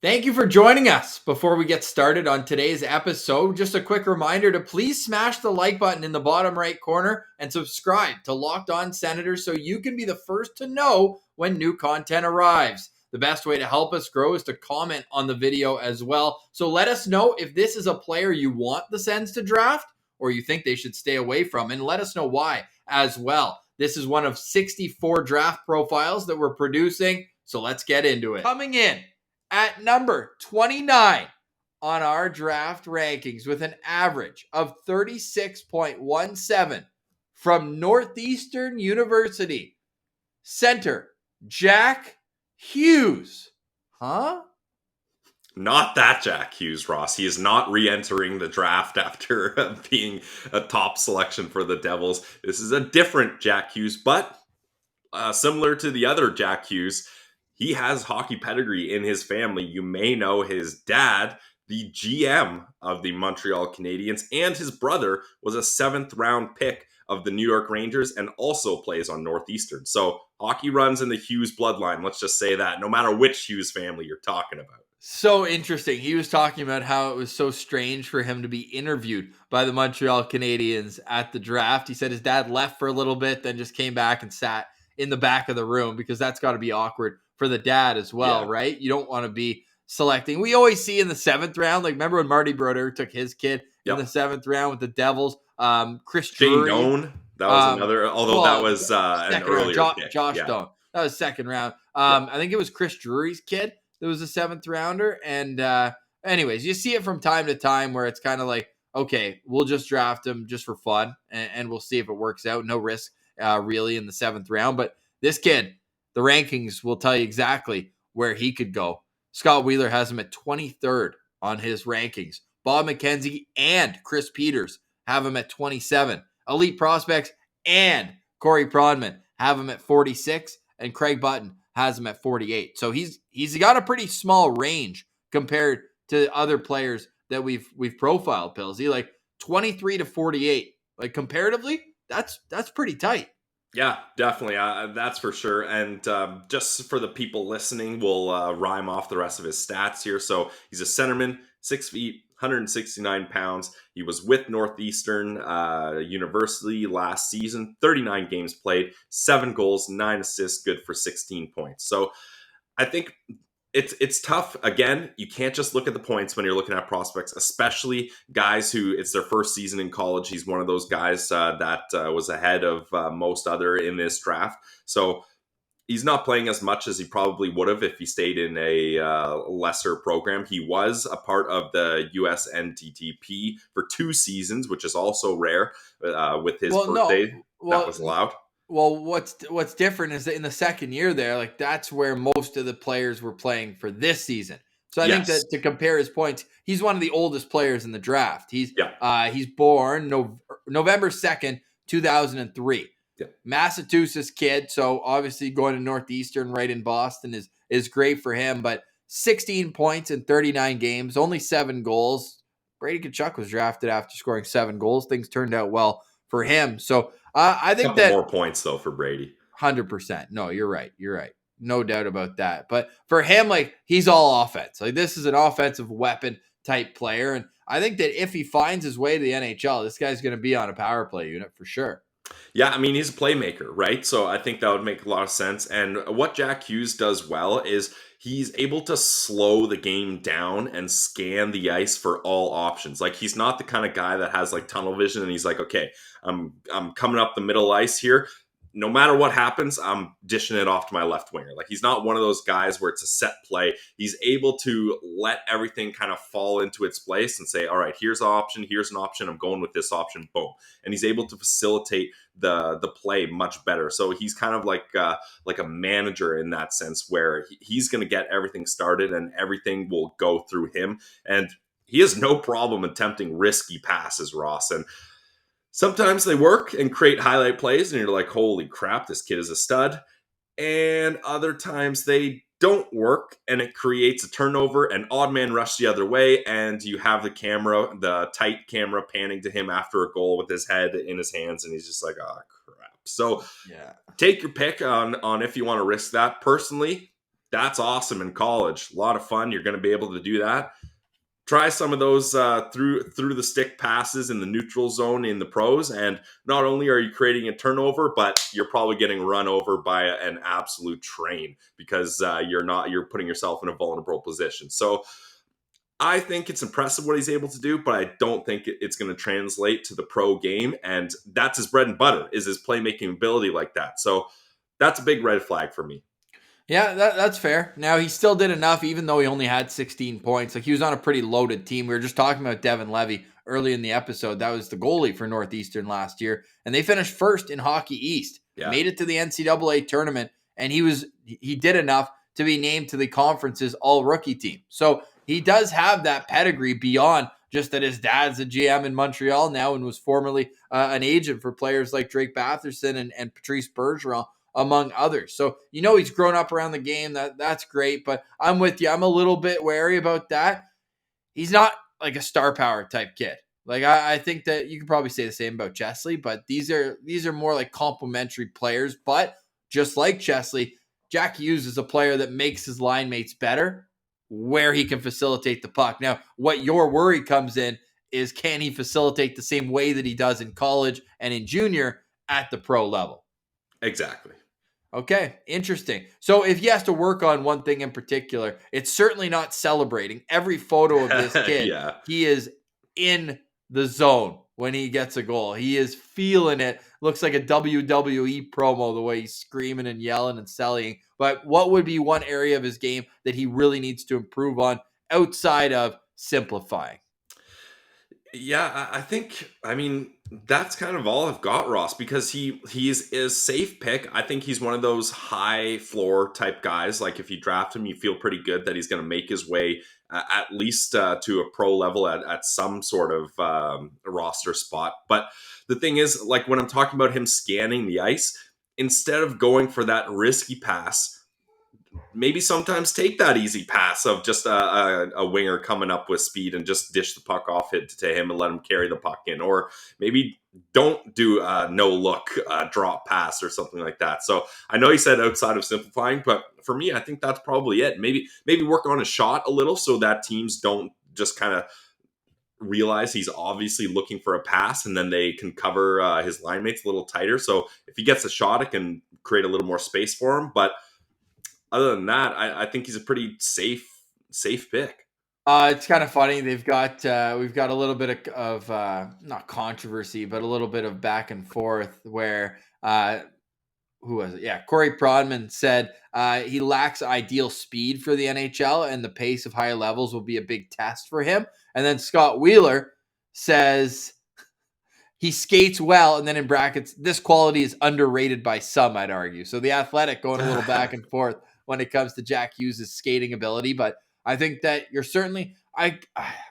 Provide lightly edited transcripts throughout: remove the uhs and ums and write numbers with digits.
Thank you for joining us. Before we get started on today's episode, just a quick reminder to please smash the like button in the bottom right corner and subscribe to Locked On Senators so you can be the first to know when new content arrives. The best way to help us grow is to comment on the video as well. So let us know if this is a player you want the Sens to draft or you think they should stay away from, and let us know why as well. This is one of 64 draft profiles that we're producing, so let's get into it. Coming in at number 29 on our draft rankings with an average of 36.17 from Northeastern University, center Jack Hughes. Huh? Not that Jack Hughes, Ross. He is not re-entering the draft after being a top selection for the Devils. This is a different Jack Hughes, but similar to the other Jack Hughes, he has hockey pedigree in his family. You may know his dad, the GM of the Montreal Canadiens, and his brother was a 7th round pick of the New York Rangers and also plays on Northeastern. So hockey runs in the Hughes bloodline. Let's just say that, no matter which Hughes family you're talking about. So interesting. He was talking about how it was so strange for him to be interviewed by the Montreal Canadiens at the draft. He said his dad left for a little bit, then just came back and sat in the back of the room because that's got to be awkward for the dad as well, right? You don't want to be selecting. We always see in the 7th round, like remember when Marty Brodeur took his kid in the 7th round with the Devils? Chris Drury. Doan, that was another, although that was an earlier pick. Josh Doan. That was 2nd round. I think it was Chris Drury's kid. There was a 7th rounder. And anyways, you see it from time to time where it's kind of like, okay, we'll just draft him just for fun and we'll see if it works out. No risk really in the 7th round. But this kid, the rankings will tell you exactly where he could go. Scott Wheeler has him at 23rd on his rankings. Bob McKenzie and Chris Peters have him at 27. Elite Prospects and Corey Pronman have him at 46. And Craig Button has him at 48. So he's got a pretty small range compared to other players that we've profiled, Pillsy. Like 23 to 48. Like comparatively, that's pretty tight. Yeah, definitely. That's for sure. And just for the people listening, we'll rhyme off the rest of his stats here. So he's a centerman, 6 feet, 169 pounds. He was with Northeastern University last season, 39 games played, 7 goals, 9 assists, good for 16 points. So I think it's tough. Again, you can't just look at the points when you're looking at prospects, especially guys who it's their first season in college. He's one of those guys that was ahead of most other in this draft. So he's not playing as much as he probably would have if he stayed in a lesser program. He was a part of the USNTTP for 2 seasons, which is also rare with his birthday. That was allowed. Well, what's different is that in the 2nd year there, like that's where most of the players were playing for this season. So I think that to compare his points, he's one of the oldest players in the draft. He's born November 2nd, 2003. Yeah. Massachusetts kid, so obviously going to Northeastern right in Boston is great for him, but 16 points in 39 games, only 7 goals. Brady Tkachuk was drafted after scoring 7 goals. Things turned out well for him. So I think that more points though for Brady. 100%. No, you're right. No doubt about that. But for him, like he's all offense. Like this is an offensive weapon type player. And I think that if he finds his way to the NHL, this guy's going to be on a power play unit for sure. Yeah, I mean, he's a playmaker, right? So I think that would make a lot of sense. And what Jack Hughes does well is he's able to slow the game down and scan the ice for all options. Like he's not the kind of guy that has like tunnel vision and he's like, okay, I'm coming up the middle ice here. No matter what happens, I'm dishing it off to my left winger. Like he's not one of those guys where it's a set play. He's able to let everything kind of fall into its place and say, all right, here's an option. I'm going with this option. Boom. And he's able to facilitate the play much better. So he's kind of like a manager in that sense where he's going to get everything started and everything will go through him. And he has no problem attempting risky passes, Ross. And sometimes they work and create highlight plays, and you're like, holy crap, this kid is a stud. And other times they don't work, and it creates a turnover, an odd man rush the other way, and you have the tight camera panning to him after a goal with his head in his hands, and he's just like, oh, crap. So take your pick on if you want to risk that. Personally, That's awesome in college. A lot of fun. You're going to be able to do that. Try some of those through the stick passes in the neutral zone in the pros, and not only are you creating a turnover, but you're probably getting run over by an absolute train because you're putting yourself in a vulnerable position. So I think it's impressive what he's able to do, but I don't think it's going to translate to the pro game, and that's his bread and butter, is his playmaking ability like that. So that's a big red flag for me. Yeah, that's fair. Now, he still did enough, even though he only had 16 points. Like, he was on a pretty loaded team. We were just talking about Devin Levy early in the episode. That was the goalie for Northeastern last year, and they finished first in Hockey East. Yeah. Made it to the NCAA tournament, and he did enough to be named to the conference's all-rookie team. So he does have that pedigree beyond just that his dad's a GM in Montreal now and was formerly an agent for players like Drake Batherson and Patrice Bergeron, among others. So, he's grown up around the game. That's great, but I'm with you. I'm a little bit wary about that. He's not like a star power type kid. Like, I think that you could probably say the same about Chesley, but these are more like complementary players. But just like Chesley, Jack Hughes is a player that makes his line mates better where he can facilitate the puck. Now, what your worry comes in is, can he facilitate the same way that he does in college and in junior at the pro level? Exactly. Okay, interesting. So if he has to work on one thing in particular, it's certainly not celebrating. Every photo of this kid, Yeah. he is in the zone when he gets a goal. He is feeling it. Looks like a WWE promo, the way he's screaming and yelling and selling. But what would be one area of his game that he really needs to improve on outside of simplifying? Yeah, I think, that's kind of all I've got, Ross, because he's a safe pick. I think he's one of those high floor type guys. Like, if you draft him, you feel pretty good that he's going to make his way at least to a pro level at some sort of roster spot. But the thing is, like, when I'm talking about him scanning the ice, instead of going for that risky pass, maybe sometimes take that easy pass of just a winger coming up with speed and just dish the puck off it to him and let him carry the puck in. Or maybe don't do a no-look drop pass or something like that. So I know he said outside of simplifying, but for me, I think that's probably it. Maybe work on his shot a little so that teams don't just kind of realize he's obviously looking for a pass, and then they can cover his line mates a little tighter. So if he gets a shot, it can create a little more space for him. But other than that, I think he's a pretty safe pick. It's kind of funny. We've got a little bit of not controversy, but a little bit of back and forth where who was it? Yeah, Corey Prodman said he lacks ideal speed for the NHL, and the pace of higher levels will be a big test for him. And then Scott Wheeler says he skates well, and then in brackets, this quality is underrated by some, I'd argue. So the Athletic going a little back and forth when it comes to Jack Hughes' skating ability, but I think that you're certainly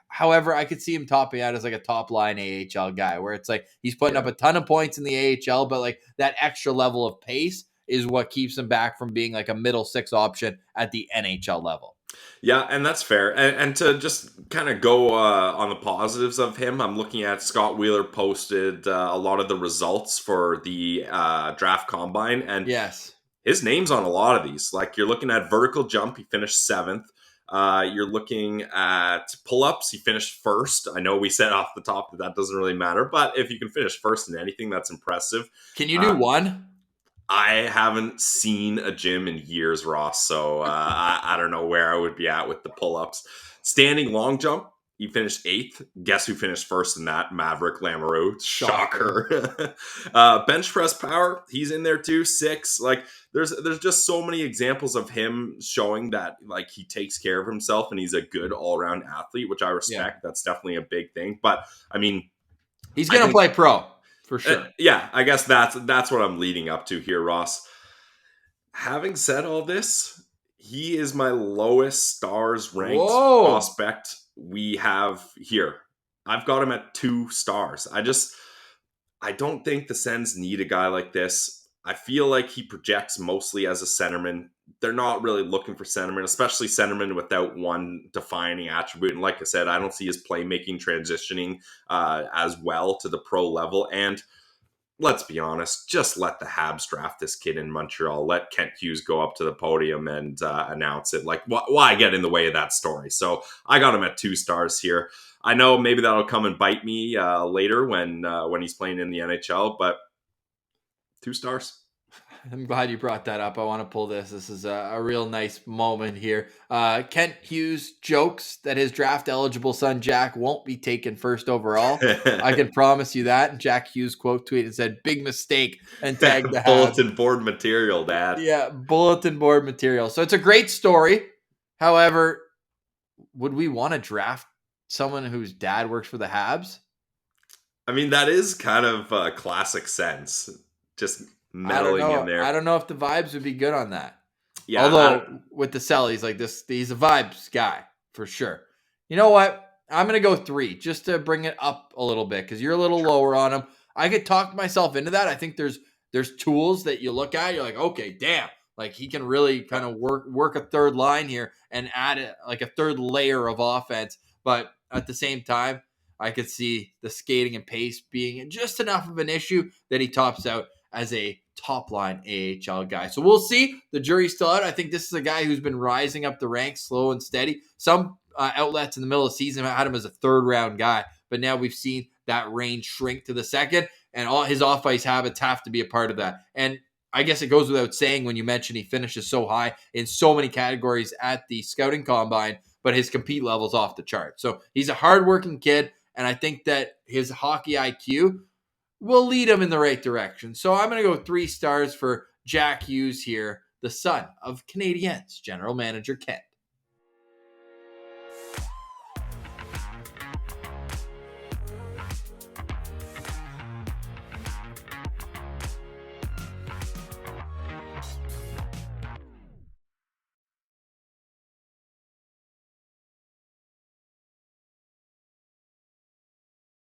however, I could see him topping out as like a top line AHL guy where it's like he's putting up a ton of points in the AHL, but like that extra level of pace is what keeps him back from being like a middle six option at the NHL level. Yeah, and that's fair. And to just kind of go on the positives of him, I'm looking at Scott Wheeler posted a lot of the results for the draft combine, and yes, his name's on a lot of these. Like, you're looking at vertical jump, he finished 7th. You're looking at pull-ups, he finished 1st. I know we said off the top that doesn't really matter, but if you can finish 1st in anything, that's impressive. Can you do one? I haven't seen a gym in years, Ross, so I don't know where I would be at with the pull-ups. Standing long jump, he finished 8th. Guess who finished 1st in that? Maverick Lamoureux. Shocker. Bench press power, he's in there too, 6. Like, there's just so many examples of him showing that, like, he takes care of himself and he's a good all-around athlete, which I respect. Yeah. That's definitely a big thing. But, I mean, he's going to play pro. For sure. Yeah, I guess that's what I'm leading up to here, Ross. Having said all this, he is my lowest stars ranked prospect we have here. I've got him at 2 stars. I don't think the Sens need a guy like this. I feel like he projects mostly as a centerman. They're not really looking for centerman, especially centerman without one defining attribute. And like I said, I don't see his playmaking transitioning as well to the pro level. And let's be honest, just let the Habs draft this kid in Montreal. Let Kent Hughes go up to the podium and announce it. Like, why get in the way of that story? So I got him at 2 stars here. I know maybe that'll come and bite me later when he's playing in the NHL, but 2 stars. I'm glad you brought that up. I want to pull this. This is a real nice moment here. Kent Hughes jokes that his draft eligible son Jack won't be taken first overall. I can promise you that. And Jack Hughes quote tweeted and said, "Big mistake," and tagged the Habs. Bulletin board material, Dad. Yeah, bulletin board material. So it's a great story. However, would we want to draft someone whose dad works for the Habs? I mean, that is kind of a classic Sens. Just meddling in there. I don't know if the vibes would be good on that. Yeah. Although with the sell, he's like this. He's a vibes guy for sure. You know what? I'm gonna go 3 just to bring it up a little bit because you're a little lower on him. I could talk myself into that. I think there's tools that you look at. You're like, okay, damn, like he can really kind of work a third line here and add like a third layer of offense. But at the same time, I could see the skating and pace being just enough of an issue that he tops out as a top line AHL guy. So we'll see. The jury's still out. I think this is a guy who's been rising up the ranks slow and steady. Some outlets in the middle of the season had him as a 3rd round guy, but now we've seen that range shrink to the 2nd, and all his off-ice habits have to be a part of that. And I guess it goes without saying when you mention he finishes so high in so many categories at the scouting combine, but his compete level's off the chart. So he's a hardworking kid, and I think that his hockey IQ will lead him in the right direction. So I'm going to go 3 stars for Jack Hughes here, the son of Canadiens general manager Kent.